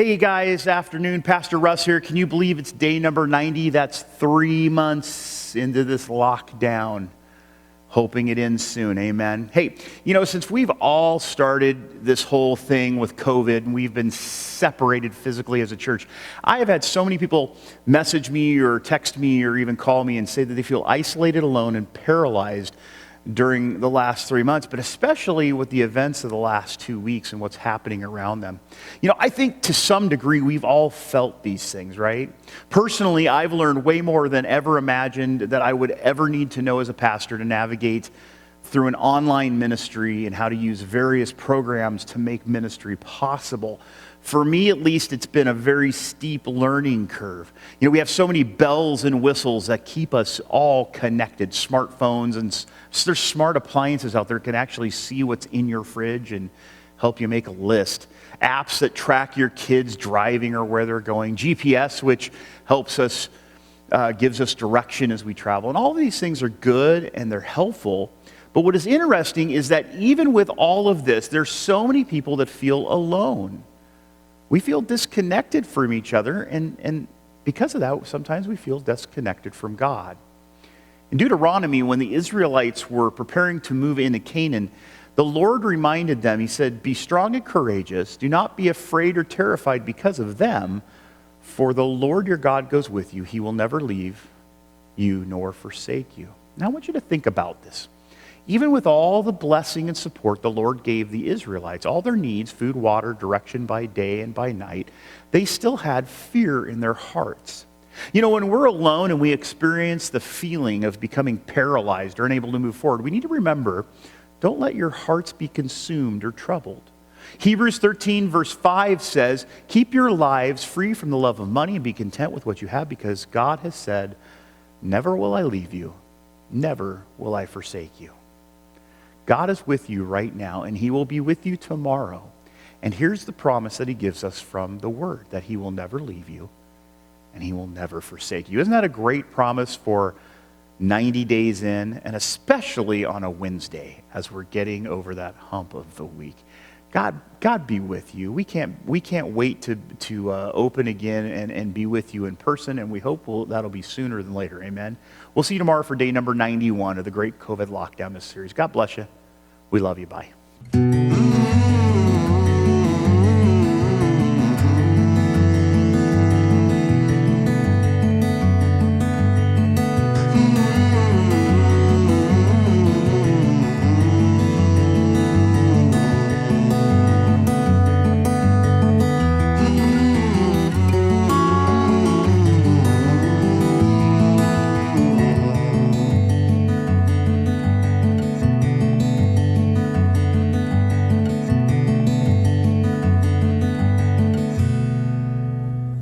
Hey guys, afternoon. Pastor Russ here. Can you believe it's day number 90? That's 3 months into this lockdown. Hoping it ends soon. Amen. Hey, since we've all started this whole thing with COVID and we've been separated physically as a church, I have had so many people message me or text me or even call me and say that they feel isolated, alone, and paralyzed during the last 3 months, but especially with the events of the last 2 weeks and what's happening around them. I think to some degree we've all felt these things, right? Personally, I've learned way more than ever imagined that I would ever need to know as a pastor to navigate through an online ministry and how to use various programs to make ministry possible. For me, at least, it's been a very steep learning curve. We have so many bells and whistles that keep us all connected. Smartphones and there's smart appliances out there that can actually see what's in your fridge and help you make a list. Apps that track your kids driving or where they're going. GPS, which helps us, gives us direction as we travel. And all of these things are good and they're helpful. But what is interesting is that even with all of this, there's so many people that feel alone. We feel disconnected from each other, and because of that, sometimes we feel disconnected from God. In Deuteronomy, when the Israelites were preparing to move into Canaan, the Lord reminded them, he said, "Be strong and courageous. Do not be afraid or terrified because of them, for the Lord your God goes with you. He will never leave you nor forsake you." Now I want you to think about this. Even with all the blessing and support the Lord gave the Israelites, all their needs, food, water, direction by day and by night, they still had fear in their hearts. When we're alone and we experience the feeling of becoming paralyzed or unable to move forward, we need to remember, don't let your hearts be consumed or troubled. Hebrews 13 verse 5 says, "Keep your lives free from the love of money and be content with what you have, because God has said, 'Never will I leave you, never will I forsake you.'" God is with you right now, and he will be with you tomorrow. And here's the promise that he gives us from the word, that he will never leave you and he will never forsake you. Isn't that a great promise for 90 days in, and especially on a Wednesday as we're getting over that hump of the week? God be with you. We can't wait to open again and be with you in person, and we hope that'll be sooner than later. Amen. We'll see you tomorrow for day number 91 of the Great COVID Lockdown, this series. God bless you. We love you. Bye.